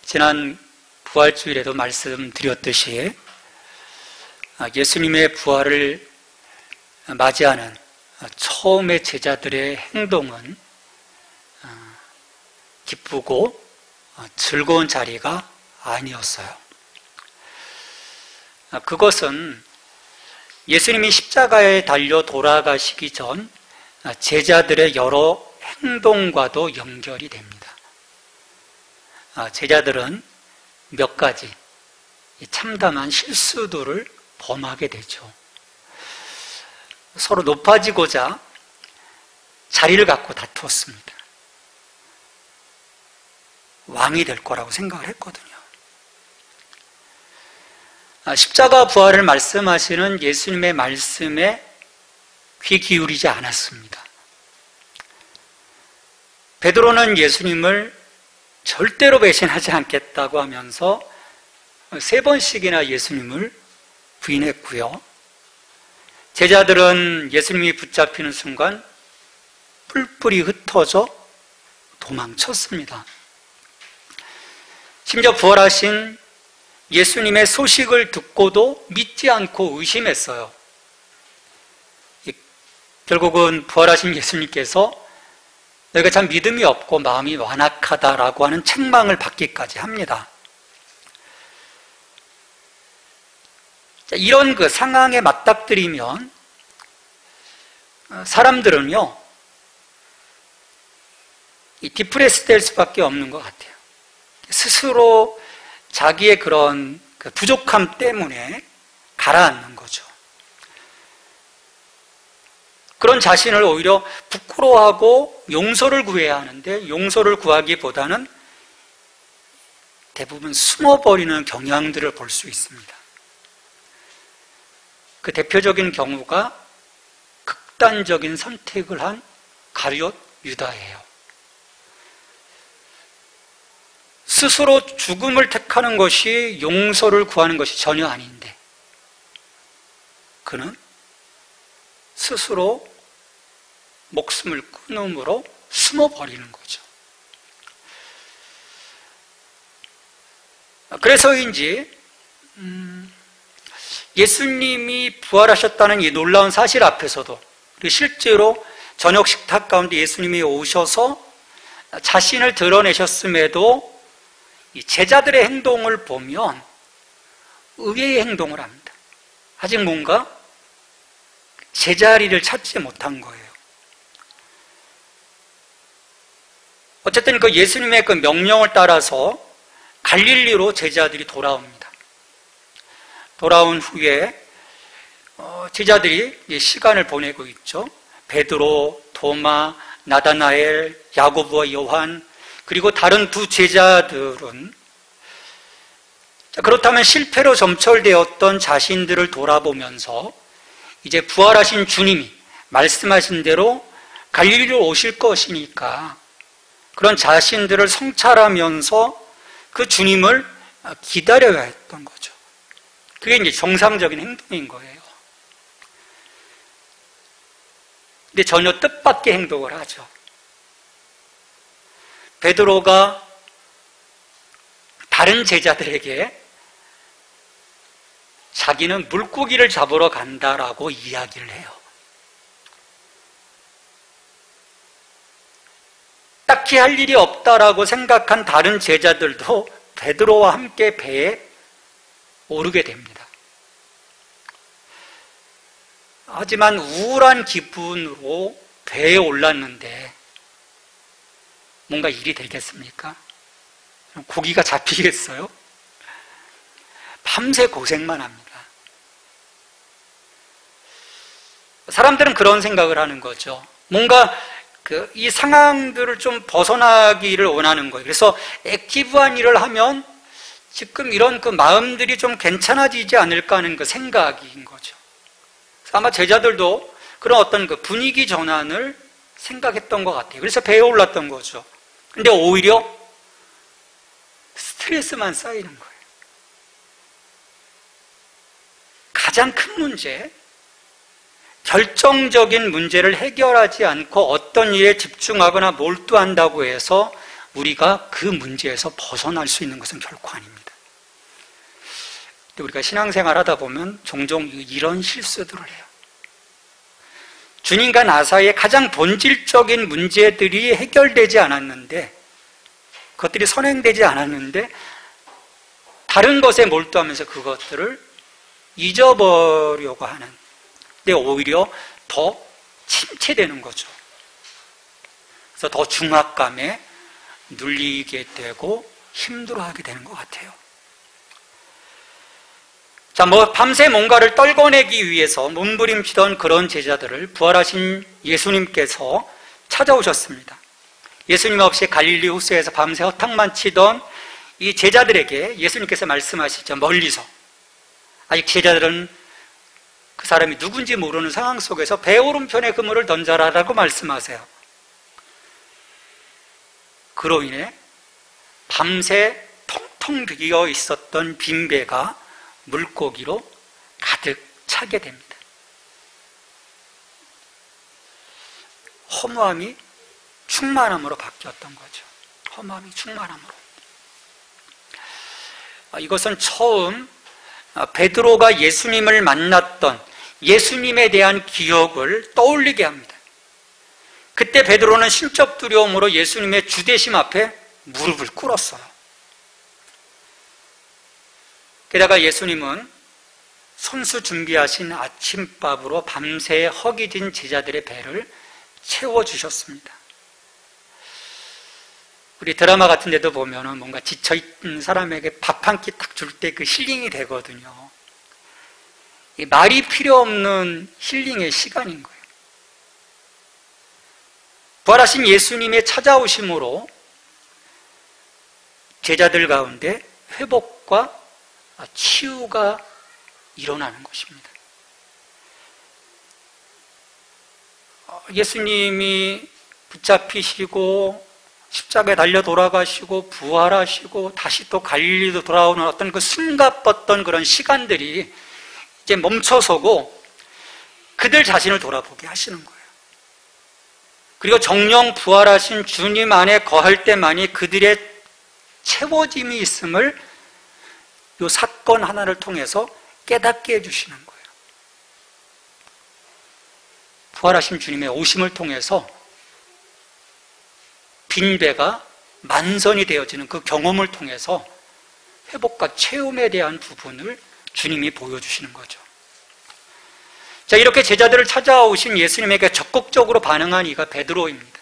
지난 부활주일에도 말씀드렸듯이 예수님의 부활을 맞이하는 처음의 제자들의 행동은 기쁘고 즐거운 자리가 아니었어요. 그것은 예수님이 십자가에 달려 돌아가시기 전 제자들의 여러 행동과도 연결이 됩니다. 제자들은 몇 가지 참담한 실수들을 범하게 되죠. 서로 높아지고자 자리를 갖고 다투었습니다. 왕이 될 거라고 생각을 했거든요. 십자가 부활을 말씀하시는 예수님의 말씀에 귀 기울이지 않았습니다. 베드로는 예수님을 절대로 배신하지 않겠다고 하면서 3번씩이나 예수님을 부인했고요. 제자들은 예수님이 붙잡히는 순간 뿔뿔이 흩어져 도망쳤습니다. 심지어 부활하신 예수님의 소식을 듣고도 믿지 않고 의심했어요. 결국은 부활하신 예수님께서 너희가 참 믿음이 없고 마음이 완악하다라고 하는 책망을 받기까지 합니다. 이런 그 상황에 맞닥뜨리면 사람들은요, 디프레스 될 수밖에 없는 것 같아요. 스스로 자기의 그런 그 부족함 때문에 가라앉는 거죠. 그런 자신을 오히려 부끄러워하고 용서를 구해야 하는데 용서를 구하기보다는 대부분 숨어버리는 경향들을 볼 수 있습니다. 그 대표적인 경우가 극단적인 선택을 한 가룟 유다예요. 스스로 죽음을 택하는 것이 용서를 구하는 것이 전혀 아닌데 그는 스스로 목숨을 끊음으로 숨어버리는 거죠. 그래서인지 예수님이 부활하셨다는 이 놀라운 사실 앞에서도 그리고 실제로 저녁 식탁 가운데 예수님이 오셔서 자신을 드러내셨음에도 이 제자들의 행동을 보면 의외의 행동을 합니다. 아직 뭔가 제자리를 찾지 못한 거예요. 어쨌든 그 예수님의 그 명령을 따라서 갈릴리로 제자들이 돌아옵니다. 돌아온 후에 제자들이 시간을 보내고 있죠. 베드로, 도마, 나다나엘, 야고보와 요한 그리고 다른 두 제자들은 그렇다면 실패로 점철되었던 자신들을 돌아보면서 이제 부활하신 주님이 말씀하신 대로 갈릴리로 오실 것이니까 그런 자신들을 성찰하면서 그 주님을 기다려야 했던 거죠. 그게 이제 정상적인 행동인 거예요. 근데 전혀 뜻밖의 행동을 하죠. 베드로가 다른 제자들에게 자기는 물고기를 잡으러 간다라고 이야기를 해요. 딱히 할 일이 없다라고 생각한 다른 제자들도 베드로와 함께 배에 오르게 됩니다. 하지만 우울한 기분으로 배에 올랐는데 뭔가 일이 되겠습니까? 고기가 잡히겠어요? 밤새 고생만 합니다. 사람들은 그런 생각을 하는 거죠. 뭔가 이 상황들을 좀 벗어나기를 원하는 거예요. 그래서 액티브한 일을 하면 지금 이런 그 마음들이 좀 괜찮아지지 않을까 하는 그 생각인 거죠. 아마 제자들도 그런 어떤 그 분위기 전환을 생각했던 것 같아요. 그래서 배에 올랐던 거죠. 근데 오히려 스트레스만 쌓이는 거예요. 가장 큰 문제, 결정적인 문제를 해결하지 않고 어떤 일에 집중하거나 몰두한다고 해서 우리가 그 문제에서 벗어날 수 있는 것은 결코 아닙니다. 우리가 신앙생활 하다 보면 종종 이런 실수들을 해요. 주님과 나 사이의 가장 본질적인 문제들이 해결되지 않았는데, 그것들이 선행되지 않았는데 다른 것에 몰두하면서 그것들을 잊어버리려고 하는, 근데 오히려 더 침체되는 거죠. 그래서 더 중압감에 눌리게 되고 힘들어하게 되는 것 같아요. 자, 밤새 뭔가를 떨궈내기 위해서 몸부림치던 그런 제자들을 부활하신 예수님께서 찾아오셨습니다. 예수님 없이 갈릴리 호수에서 밤새 허탕만 치던 이 제자들에게 예수님께서 말씀하시죠. 멀리서. 아직 제자들은 그 사람이 누군지 모르는 상황 속에서 배 오른편에 그물을 던져라라고 말씀하세요. 그로 인해 밤새 텅텅 비어 있었던 빈 배가 물고기로 가득 차게 됩니다. 허무함이 충만함으로 바뀌었던 거죠. 허무함이 충만함으로. 이것은 처음 베드로가 예수님을 만났던 예수님에 대한 기억을 떠올리게 합니다. 그때 베드로는 신적 두려움으로 예수님의 주대심 앞에 무릎을 꿇었어요. 게다가 예수님은 손수 준비하신 아침밥으로 밤새 허기진 제자들의 배를 채워주셨습니다. 우리 드라마 같은 데도 보면은 뭔가 지쳐있는 사람에게 밥 한 끼 딱 줄 때 그 힐링이 되거든요. 이 말이 필요 없는 힐링의 시간인 거예요. 부활하신 예수님의 찾아오심으로 제자들 가운데 회복과 치유가 일어나는 것입니다. 예수님이 붙잡히시고 십자가에 달려 돌아가시고 부활하시고 다시 또 갈릴리로 돌아오는 어떤 그 숨가뻤던 그런 시간들이 이제 멈춰서고 그들 자신을 돌아보게 하시는 거예요. 그리고 정령 부활하신 주님 안에 거할 때만이 그들의 채워짐이 있음을 이 사건 하나를 통해서 깨닫게 해주시는 거예요. 부활하신 주님의 오심을 통해서 빈배가 만선이 되어지는 그 경험을 통해서 회복과 체험에 대한 부분을 주님이 보여주시는 거죠. 자, 이렇게 제자들을 찾아오신 예수님에게 적극적으로 반응한 이가 베드로입니다.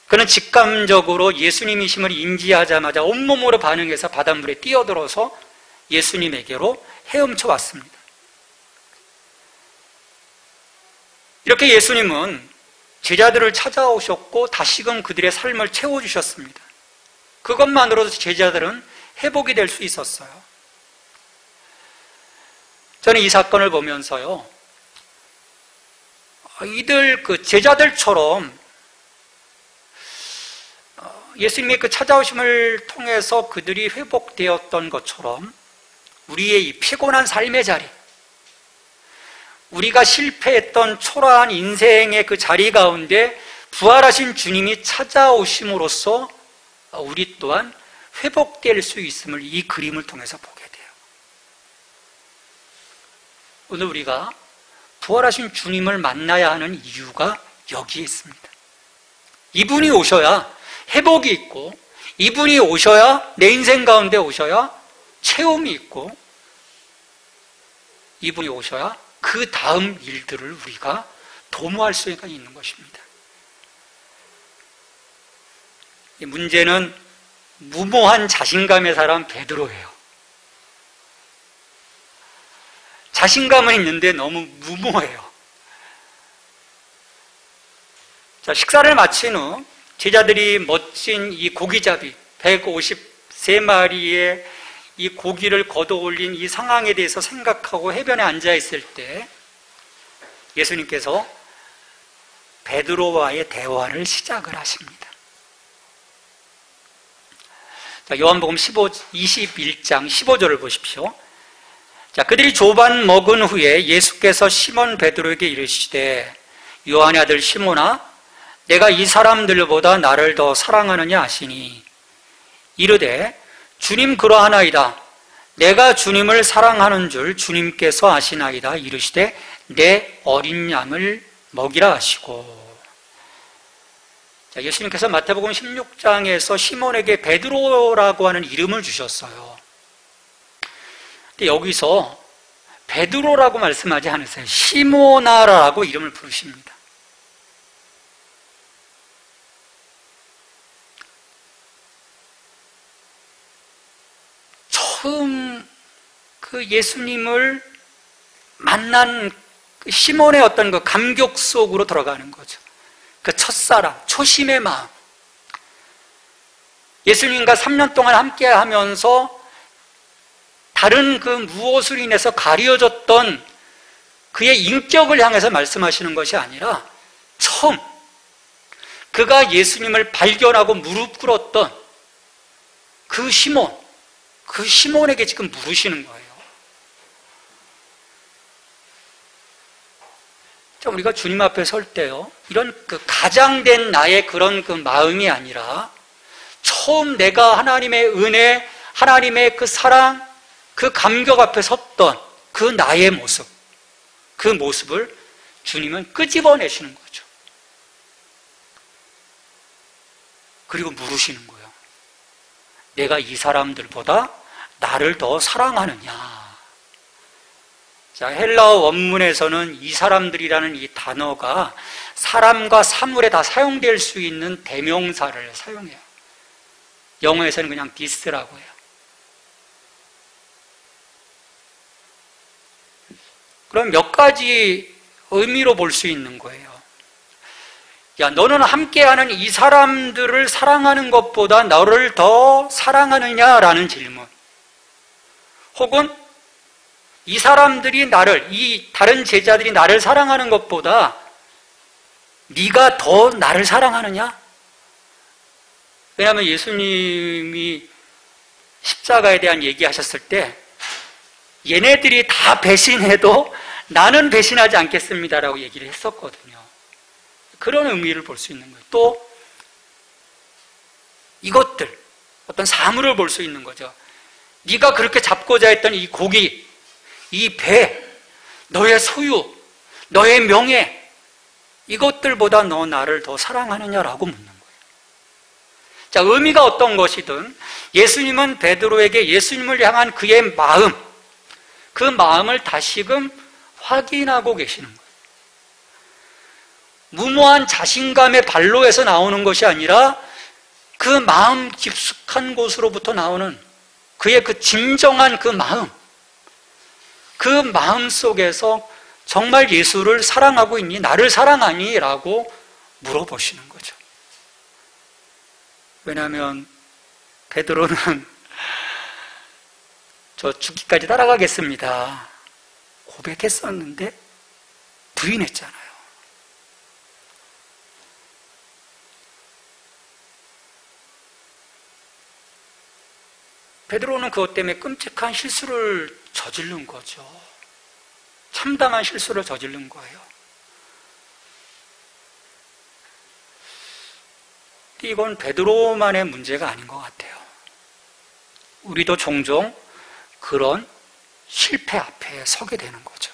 그는 직감적으로 예수님이심을 인지하자마자 온몸으로 반응해서 바닷물에 뛰어들어서 예수님에게로 헤엄쳐 왔습니다. 이렇게 예수님은 제자들을 찾아오셨고 다시금 그들의 삶을 채워주셨습니다. 그것만으로도 제자들은 회복이 될 수 있었어요. 저는 이 사건을 보면서요, 이들 그 제자들처럼 예수님의 그 찾아오심을 통해서 그들이 회복되었던 것처럼 우리의 이 피곤한 삶의 자리, 우리가 실패했던 초라한 인생의 그 자리 가운데 부활하신 주님이 찾아오심으로써 우리 또한 회복될 수 있음을 이 그림을 통해서 보게 돼요. 오늘 우리가 부활하신 주님을 만나야 하는 이유가 여기에 있습니다. 이분이 오셔야 회복이 있고, 이분이 오셔야 내 인생 가운데 오셔야 체험이 있고, 이분이 오셔야 그 다음 일들을 우리가 도모할 수가 있는 것입니다. 이 문제는 무모한 자신감의 사람 베드로예요. 자신감은 있는데 너무 무모해요. 자, 식사를 마친 후 제자들이 멋진 이 고기잡이 153마리의 이 고기를 걷어 올린 이 상황에 대해서 생각하고 해변에 앉아 있을 때 예수님께서 베드로와의 대화를 시작을 하십니다. 자, 요한복음 21장 15절을 보십시오. 자, 그들이 조반 먹은 후에 예수께서 시몬 베드로에게 이르시되 요한의 아들 시몬아 내가 이 사람들보다 나를 더 사랑하느냐 하시니 이르되 주님 그러하나이다. 내가 주님을 사랑하는 줄 주님께서 아시나이다. 이르시되 내 어린 양을 먹이라 하시고. 자, 예수님께서 마태복음 16장에서 시몬에게 베드로라고 하는 이름을 주셨어요. 근데 여기서 베드로라고 말씀하지 않으세요. 시모나라고 이름을 부르십니다. 처음 그 예수님을 만난 그 시몬의 어떤 그 감격 속으로 들어가는 거죠. 그 첫사랑, 초심의 마음. 예수님과 3년 동안 함께 하면서 다른 그 무엇으로 인해서 가려졌던 그의 인격을 향해서 말씀하시는 것이 아니라 처음 그가 예수님을 발견하고 무릎 꿇었던 그 시몬에게 지금 물으시는 거예요. 우리가 주님 앞에 설 때요, 이런 그 가장된 나의 그런 그 마음이 아니라 처음 내가 하나님의 은혜, 하나님의 그 사랑, 그 감격 앞에 섰던 그 나의 모습, 그 모습을 주님은 끄집어내시는 거죠. 그리고 물으시는 거예요. 내가 이 사람들보다 나를 더 사랑하느냐. 자, 헬라어 원문에서는 이 사람들이라는 이 단어가 사람과 사물에 다 사용될 수 있는 대명사를 사용해요. 영어에서는 그냥 this라고 해요. 그럼 몇 가지 의미로 볼 수 있는 거예요. 야, 너는 함께하는 이 사람들을 사랑하는 것보다 너를 더 사랑하느냐라는 질문. 혹은 이 사람들이 나를, 이 다른 제자들이 나를 사랑하는 것보다 네가 더 나를 사랑하느냐? 왜냐하면 예수님이 십자가에 대한 얘기하셨을 때 얘네들이 다 배신해도 나는 배신하지 않겠습니다라고 얘기를 했었거든요. 그런 의미를 볼 수 있는 거예요. 또 이것들, 어떤 사물을 볼 수 있는 거죠. 네가 그렇게 잡고자 했던 이 고기, 이 배, 너의 소유, 너의 명예, 이것들보다 너 나를 더 사랑하느냐라고 묻는 거예요. 자, 의미가 어떤 것이든 예수님은 베드로에게 예수님을 향한 그의 마음, 그 마음을 다시금 확인하고 계시는 거예요. 무모한 자신감의 발로에서 나오는 것이 아니라 그 마음 깊숙한 곳으로부터 나오는 그의 그 진정한 그 마음 속에서 정말 예수를 사랑하고 있니? 나를 사랑하니? 라고 물어보시는 거죠. 왜냐하면 베드로는 저 죽기까지 따라가겠습니다 고백했었는데 부인했잖아요. 베드로는 그것 때문에 끔찍한 실수를 저지른 거죠. 참담한 실수를 저지른 거예요. 이건 베드로만의 문제가 아닌 것 같아요. 우리도 종종 그런 실패 앞에 서게 되는 거죠.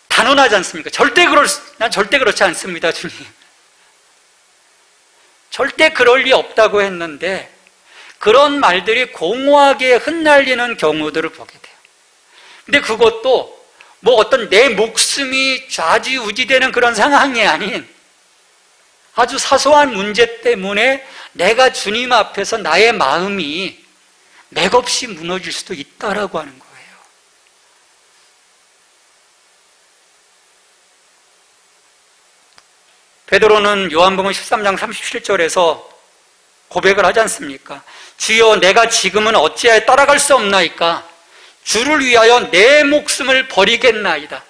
단언하지 않습니까? 난 절대 그렇지 않습니다, 주님. 절대 그럴 리 없다고 했는데 그런 말들이 공허하게 흩날리는 경우들을 보게 돼요. 근데 그것도 뭐 어떤 내 목숨이 좌지우지되는 그런 상황이 아닌 아주 사소한 문제 때문에 내가 주님 앞에서 나의 마음이 맥없이 무너질 수도 있다라고 하는 거예요. 베드로는 요한복음 13장 37절에서 고백을 하지 않습니까? 주여, 내가 지금은 어찌하여 따라갈 수 없나이까? 주를 위하여 내 목숨을 버리겠나이다.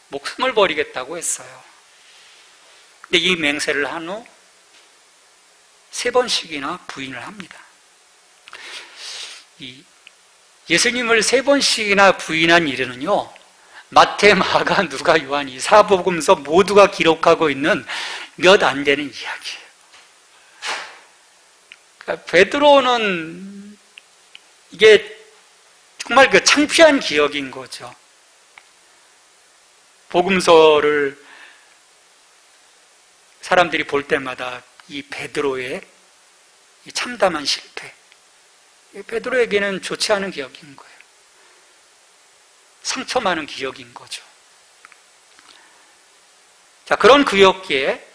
목숨을 버리겠다고 했어요. 근데 이 맹세를 한 후 3번씩이나 부인을 합니다. 이 예수님을 3번씩이나 부인한 일은요, 마태, 마가, 누가, 요한 이 사복음서 모두가 기록하고 있는 몇 안 되는 이야기예요. 그러니까 베드로는 이게 정말 그 창피한 기억인 거죠. 복음서를 사람들이 볼 때마다 이 베드로의 이 참담한 실패, 베드로에게는 좋지 않은 기억인 거예요. 상처 많은 기억인 거죠. 자, 그런 기억기에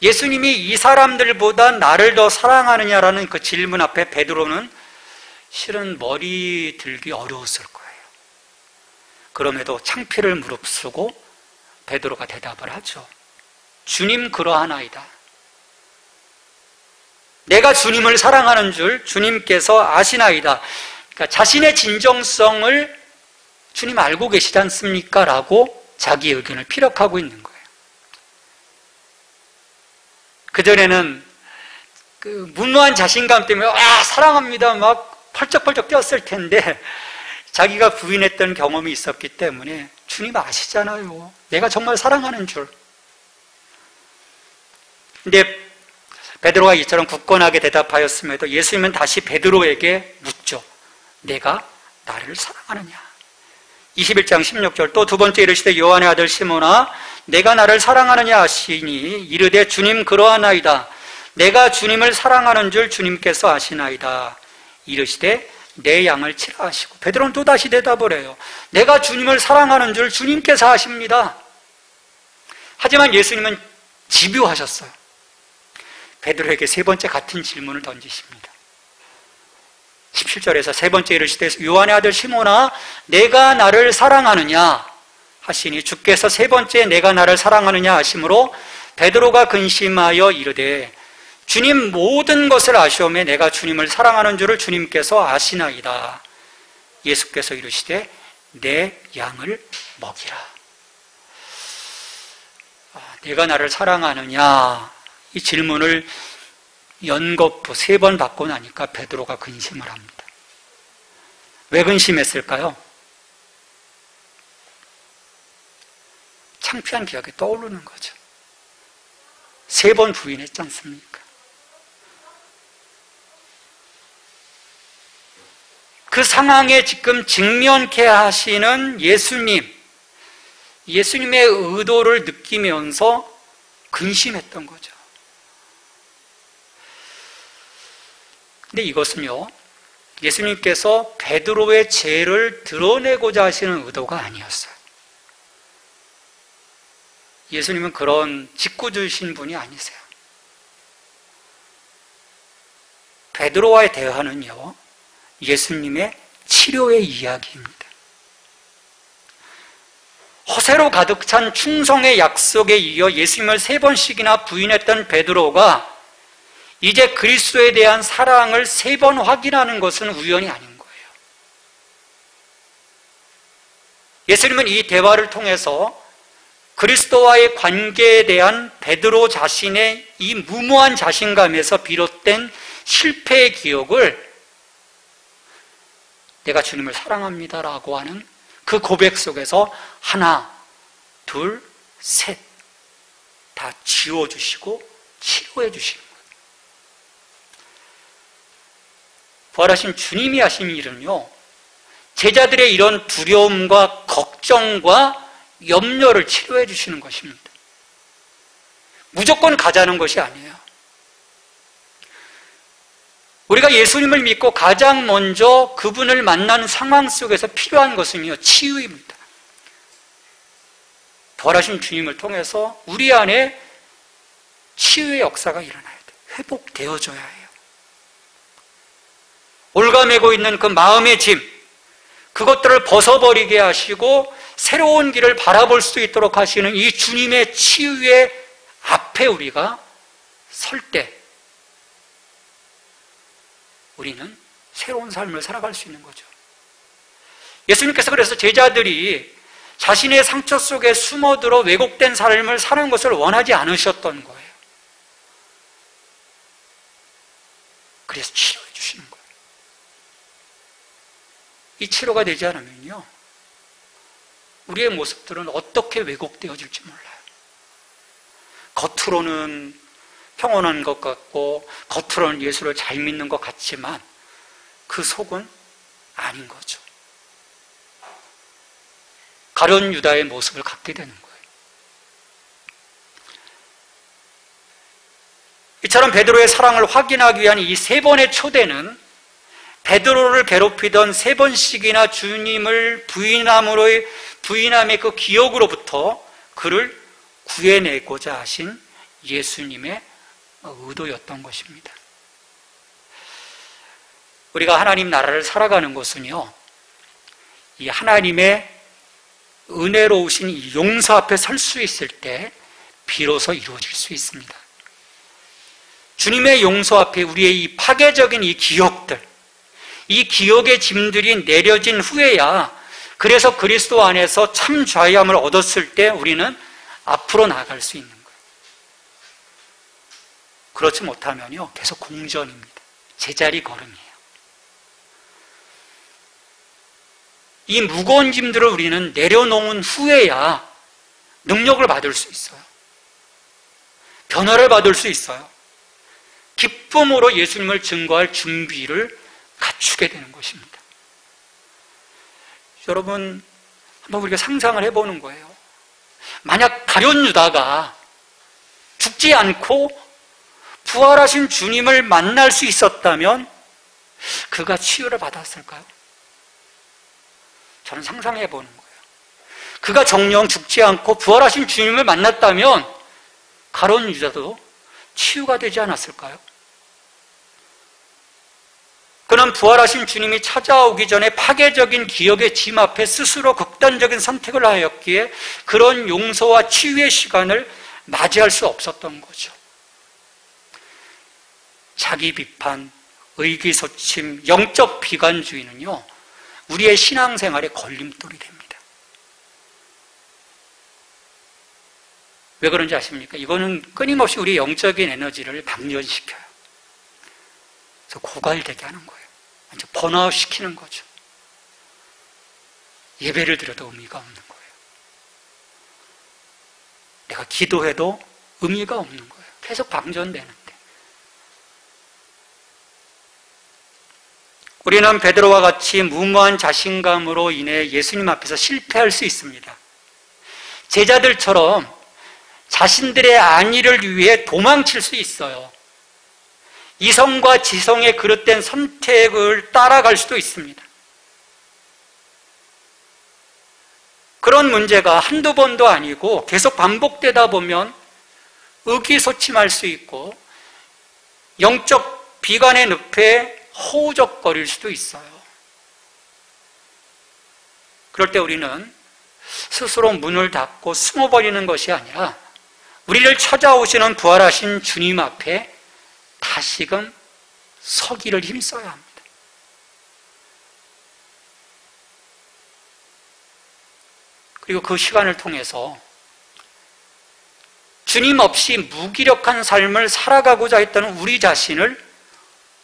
예수님이 이 사람들보다 나를 더 사랑하느냐라는 그 질문 앞에 베드로는 실은 머리 들기 어려웠을 거예요. 그럼에도 창피를 무릅쓰고 베드로가 대답을 하죠. 주님 그러하나이다. 내가 주님을 사랑하는 줄 주님께서 아시나이다. 그러니까 자신의 진정성을 주님 알고 계시지 않습니까? 라고 자기 의견을 피력하고 있는 거예요. 그전에는 그 무모한 자신감 때문에 사랑합니다 막 펄쩍펄쩍 뛰었을 텐데 자기가 부인했던 경험이 있었기 때문에 주님 아시잖아요. 내가 정말 사랑하는 줄. 근데 베드로가 이처럼 굳건하게 대답하였음에도 예수님은 다시 베드로에게 묻죠. 내가 나를 사랑하느냐? 21장 16절 또 두 번째 이르시되 요한의 아들 시몬아 내가 나를 사랑하느냐 하시니 이르되 주님 그러하나이다. 내가 주님을 사랑하는 줄 주님께서 아시나이다. 이르시되 내 양을 치라 하시고 베드로는 또다시 대답을 해요. 내가 주님을 사랑하는 줄 주님께서 아십니다. 하지만 예수님은 집요하셨어요. 베드로에게 3번째 같은 질문을 던지십니다. 17절에서 3번째 이르시되 요한의 아들 시몬아 내가 나를 사랑하느냐 하시니 주께서 3번째 내가 나를 사랑하느냐 하심으로 베드로가 근심하여 이르되 주님 모든 것을 아시오매 내가 주님을 사랑하는 줄을 주님께서 아시나이다. 예수께서 이르시되 내 양을 먹이라. 내가 나를 사랑하느냐 이 질문을 연거푸 3번 받고 나니까 베드로가 근심을 합니다. 왜 근심했을까요? 창피한 기억이 떠오르는 거죠. 3번 부인했지 않습니까? 그 상황에 지금 직면케 하시는 예수님의 의도를 느끼면서 근심했던 거죠. 근데 이것은요, 예수님께서 베드로의 죄를 드러내고자 하시는 의도가 아니었어요. 예수님은 그런 짓궂으신 분이 아니세요. 베드로와의 대화는요, 예수님의 치료의 이야기입니다. 허세로 가득 찬 충성의 약속에 이어 예수님을 3번씩이나 부인했던 베드로가 이제 그리스도에 대한 사랑을 3번 확인하는 것은 우연이 아닌 거예요. 예수님은 이 대화를 통해서 그리스도와의 관계에 대한 베드로 자신의 이 무모한 자신감에서 비롯된 실패의 기억을 내가 주님을 사랑합니다라고 하는 그 고백 속에서 하나, 둘, 셋 다 지워주시고 치료해 주시는 거예요. 부활하신 주님이 하신 일은요, 제자들의 이런 두려움과 걱정과 염려를 치료해 주시는 것입니다. 무조건 가자는 것이 아니에요. 우리가 예수님을 믿고 가장 먼저 그분을 만나는 상황 속에서 필요한 것은요, 치유입니다. 부활하신 주님을 통해서 우리 안에 치유의 역사가 일어나야 돼요. 회복되어져야 해요. 올가매고 있는 그 마음의 짐, 그것들을 벗어버리게 하시고 새로운 길을 바라볼 수 있도록 하시는 이 주님의 치유의 앞에 우리가 설 때 우리는 새로운 삶을 살아갈 수 있는 거죠. 예수님께서 그래서 제자들이 자신의 상처 속에 숨어들어 왜곡된 삶을 사는 것을 원하지 않으셨던 거예요. 그래서 치료해 주시는 거예요. 이 치료가 되지 않으면요, 우리의 모습들은 어떻게 왜곡되어질지 몰라요. 겉으로는 평온한 것 같고 겉으로는 예수를 잘 믿는 것 같지만 그 속은 아닌 거죠. 가룟 유다의 모습을 갖게 되는 거예요. 이처럼 베드로의 사랑을 확인하기 위한 이 세 번의 초대는 베드로를 괴롭히던 세 번씩이나 주님을 부인함의 그 기억으로부터 그를 구해내고자 하신 예수님의 의도였던 것입니다. 우리가 하나님 나라를 살아가는 것은요, 이 하나님의 은혜로우신 이 용서 앞에 설 수 있을 때 비로소 이루어질 수 있습니다. 주님의 용서 앞에 우리의 이 파괴적인 이 기억들, 이 기억의 짐들이 내려진 후에야, 그래서 그리스도 안에서 참 자유함을 얻었을 때 우리는 앞으로 나아갈 수 있는 거예요. 그렇지 못하면요, 계속 공전입니다. 제자리 걸음이에요. 이 무거운 짐들을 우리는 내려놓은 후에야 능력을 받을 수 있어요. 변화를 받을 수 있어요. 기쁨으로 예수님을 증거할 준비를 갖추게 되는 것입니다. 여러분, 한번 우리가 상상을 해보는 거예요. 만약 가룟 유다가 죽지 않고 부활하신 주님을 만날 수 있었다면 그가 치유를 받았을까요? 저는 상상해 보는 거예요. 그가 정녕 죽지 않고 부활하신 주님을 만났다면 가룟 유다도 치유가 되지 않았을까요? 그는 부활하신 주님이 찾아오기 전에 파괴적인 기억의 짐 앞에 스스로 극단적인 선택을 하였기에 그런 용서와 치유의 시간을 맞이할 수 없었던 거죠. 자기 비판, 의기소침, 영적 비관주의는요, 우리의 신앙생활의 걸림돌이 됩니다. 왜 그런지 아십니까? 이거는 끊임없이 우리 영적인 에너지를 방전시켜요. 그래서 고갈되게 하는 거예요. 완전 번아웃 시키는 거죠. 예배를 드려도 의미가 없는 거예요. 내가 기도해도 의미가 없는 거예요. 계속 방전되는데. 우리는 베드로와 같이 무모한 자신감으로 인해 예수님 앞에서 실패할 수 있습니다. 제자들처럼 자신들의 안위를 위해 도망칠 수 있어요. 이성과 지성의 그릇된 선택을 따라갈 수도 있습니다. 그런 문제가 한두 번도 아니고 계속 반복되다 보면 의기소침할 수 있고 영적 비관의 늪에 허우적거릴 수도 있어요. 그럴 때 우리는 스스로 문을 닫고 숨어버리는 것이 아니라 우리를 찾아오시는 부활하신 주님 앞에 다시금 서기를 힘써야 합니다. 그리고 그 시간을 통해서 주님 없이 무기력한 삶을 살아가고자 했던 우리 자신을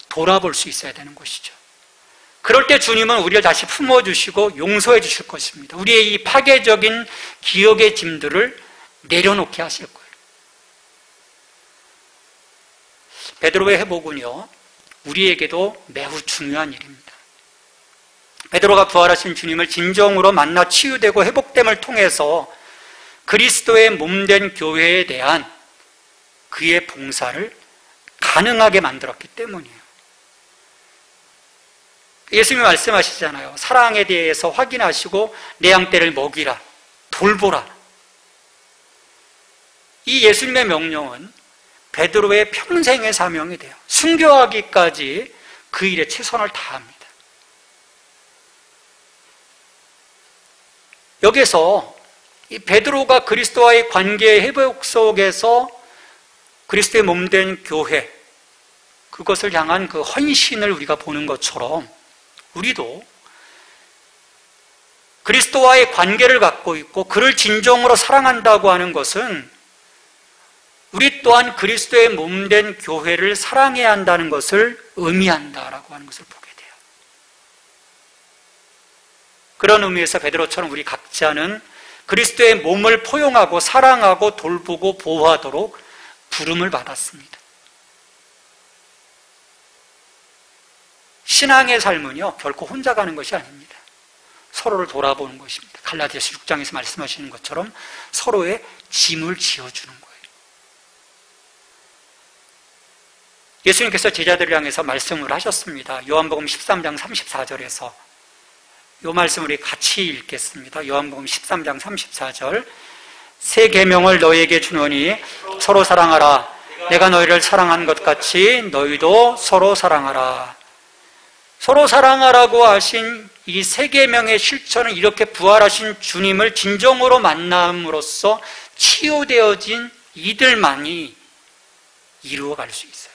돌아볼 수 있어야 되는 것이죠. 그럴 때 주님은 우리를 다시 품어주시고 용서해 주실 것입니다. 우리의 이 파괴적인 기억의 짐들을 내려놓게 하실 거예요. 베드로의 회복은요, 우리에게도 매우 중요한 일입니다. 베드로가 부활하신 주님을 진정으로 만나 치유되고 회복됨을 통해서 그리스도의 몸된 교회에 대한 그의 봉사를 가능하게 만들었기 때문이에요. 예수님이 말씀하시잖아요. 사랑에 대해서 확인하시고 내 양떼를 먹이라, 돌보라. 이 예수님의 명령은 베드로의 평생의 사명이 돼요. 순교하기까지 그 일에 최선을 다합니다. 여기서 이 베드로가 그리스도와의 관계의 회복 속에서 그리스도의 몸된 교회, 그것을 향한 그 헌신을 우리가 보는 것처럼 우리도 그리스도와의 관계를 갖고 있고 그를 진정으로 사랑한다고 하는 것은 우리 또한 그리스도의 몸된 교회를 사랑해야 한다는 것을 의미한다라고 하는 것을 보게 돼요. 그런 의미에서 베드로처럼 우리 각자는 그리스도의 몸을 포용하고 사랑하고 돌보고 보호하도록 부름을 받았습니다. 신앙의 삶은요, 결코 혼자 가는 것이 아닙니다. 서로를 돌아보는 것입니다. 갈라디아서 6장에서 말씀하시는 것처럼 서로의 짐을 지어주는 거예요. 예수님께서 제자들을 향해서 말씀을 하셨습니다. 요한복음 13장 34절에서 이 말씀을 우리 같이 읽겠습니다. 요한복음 13장 34절. 새 계명을 너희에게 주노니 서로 사랑하라. 내가 너희를 사랑한 것 같이 너희도 서로 사랑하라. 서로 사랑하라고 하신 이 새 계명의 실천은 이렇게 부활하신 주님을 진정으로 만남으로써 치유되어진 이들만이 이루어갈 수 있어요.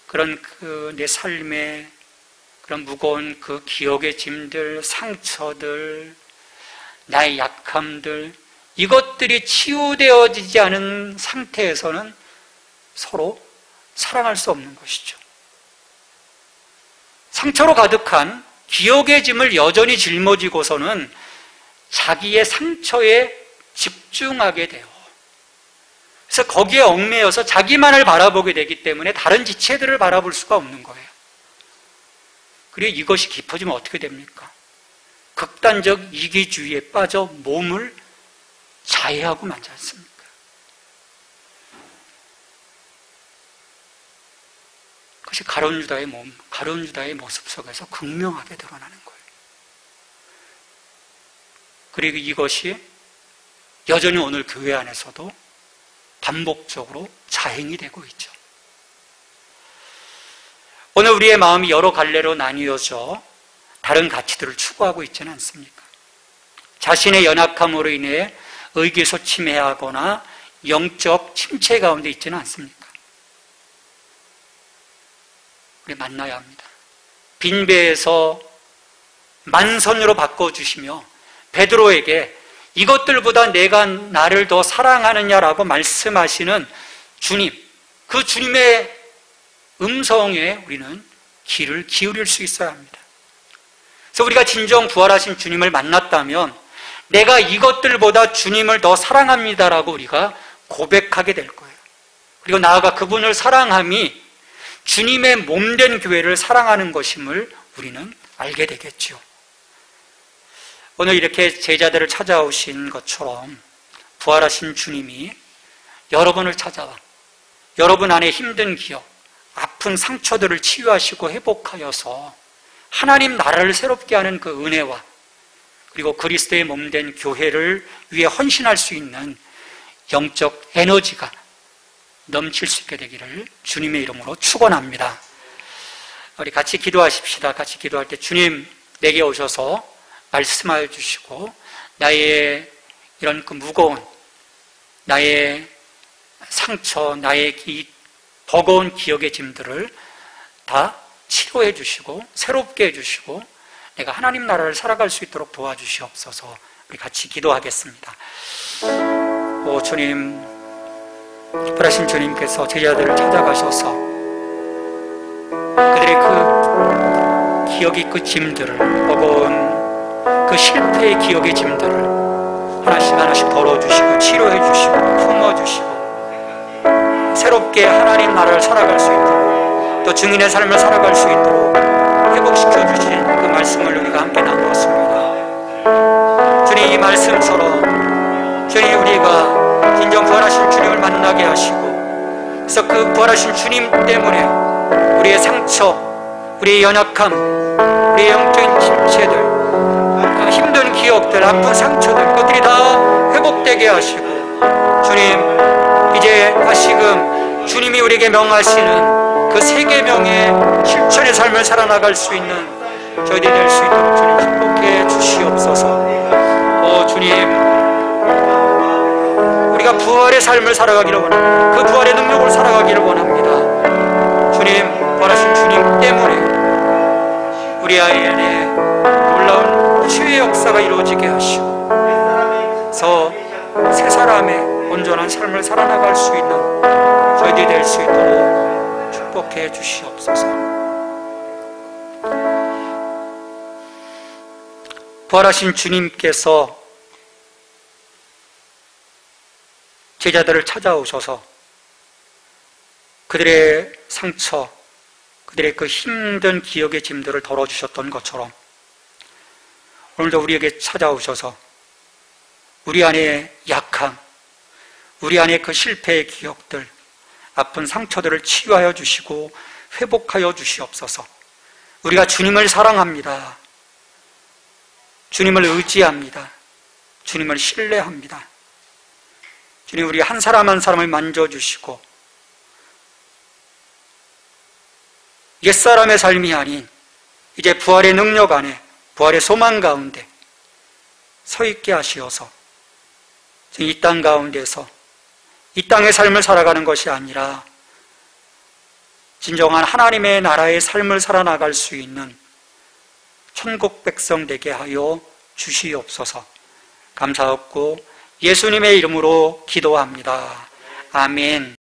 그런 내 삶의 그런 무거운 그 기억의 짐들, 상처들, 나의 약함들, 이것들이 치유되어지지 않은 상태에서는 서로 사랑할 수 없는 것이죠. 상처로 가득한 기억의 짐을 여전히 짊어지고서는 자기의 상처에 집중하게 돼요. 그래서 거기에 얽매여서 자기만을 바라보게 되기 때문에 다른 지체들을 바라볼 수가 없는 거예요. 그리고 이것이 깊어지면 어떻게 됩니까? 극단적 이기주의에 빠져 몸을 자해하고 만지 않습니까? 그것이 가룟 유다의 몸, 가룟 유다의 모습 속에서 극명하게 드러나는 거예요. 그리고 이것이 여전히 오늘 교회 안에서도 반복적으로 자행이 되고 있죠. 오늘 우리의 마음이 여러 갈래로 나뉘어져 다른 가치들을 추구하고 있지는 않습니까? 자신의 연약함으로 인해 의기소침해하거나 영적 침체 가운데 있지는 않습니까? 우리 만나야 합니다. 빈배에서 만선으로 바꿔주시며 베드로에게 이것들보다 내가 나를 더 사랑하느냐라고 말씀하시는 주님, 그 주님의 음성에 우리는 귀를 기울일 수 있어야 합니다. 그래서 우리가 진정 부활하신 주님을 만났다면 내가 이것들보다 주님을 더 사랑합니다라고 우리가 고백하게 될 거예요. 그리고 나아가 그분을 사랑함이 주님의 몸된 교회를 사랑하는 것임을 우리는 알게 되겠죠. 오늘 이렇게 제자들을 찾아오신 것처럼 부활하신 주님이 여러분을 찾아와 여러분 안에 힘든 기억, 아픈 상처들을 치유하시고 회복하여서 하나님 나라를 새롭게 하는 그 은혜와 그리고 그리스도의 몸된 교회를 위해 헌신할 수 있는 영적 에너지가 넘칠 수 있게 되기를 주님의 이름으로 축원합니다. 우리 같이 기도하십시다. 같이 기도할 때 주님 내게 오셔서 말씀하여 주시고 나의 이런 그 무거운 나의 상처, 나의 버거운 기억의 짐들을 다 치료해 주시고 새롭게 해주시고 내가 하나님 나라를 살아갈 수 있도록 도와주시옵소서. 우리 같이 기도하겠습니다. 오 주님, 부활하신 주님께서 제자들을 찾아가셔서 그들의 그 기억의 그 짐들을, 버거운 그 실패의 기억의 짐들을 하나씩 하나씩 덜어주시고 치료해 주시고 품어주시고 새롭게 하나님 나라를 살아갈 수 있도록 또 증인의 삶을 살아갈 수 있도록 회복시켜 주신 그 말씀을 우리가 함께 나누었습니다. 주님, 이 말씀처럼 주님 우리가 진정 부활하신 주님을 만나게 하시고 그래서 그 부활하신 주님 때문에 우리의 상처, 우리의 연약함, 우리의 영적인 침체들, 그 힘든 기억들, 아픈 상처들, 그것들이 다 회복되게 하시고 주님, 이제 다시금 주님이 우리에게 명하시는 그 세 계명의 실천의 삶을 살아나갈 수 있는 저희들이 될 수 있도록 주님 축복해 주시옵소서. 오 주님, 우리가 부활의 삶을 살아가기를 원합니다. 그 부활의 능력을 살아가기를 원합니다. 주님, 부활하신 주님 때문에 우리 아이 안에 놀라운 치유의 역사가 이루어지게 하시고 그래서 새 사람의 온전한 삶을 살아나갈 수 있는 저희들이 될 수 있도록 축복해 주시옵소서. 부활하신 주님께서 제자들을 찾아오셔서 그들의 상처, 그들의 그 힘든 기억의 짐들을 덜어주셨던 것처럼 오늘도 우리에게 찾아오셔서 우리 안에 약함, 우리 안에 그 실패의 기억들, 아픈 상처들을 치유하여 주시고 회복하여 주시옵소서. 우리가 주님을 사랑합니다. 주님을 의지합니다. 주님을 신뢰합니다. 주님, 우리 한 사람 한 사람을 만져주시고 옛사람의 삶이 아닌 이제 부활의 능력 안에, 부활의 소망 가운데 서 있게 하시어서 이 땅 가운데서 이 땅의 삶을 살아가는 것이 아니라 진정한 하나님의 나라의 삶을 살아나갈 수 있는 천국 백성 되게 하여 주시옵소서. 감사하고 예수님의 이름으로 기도합니다. 아멘.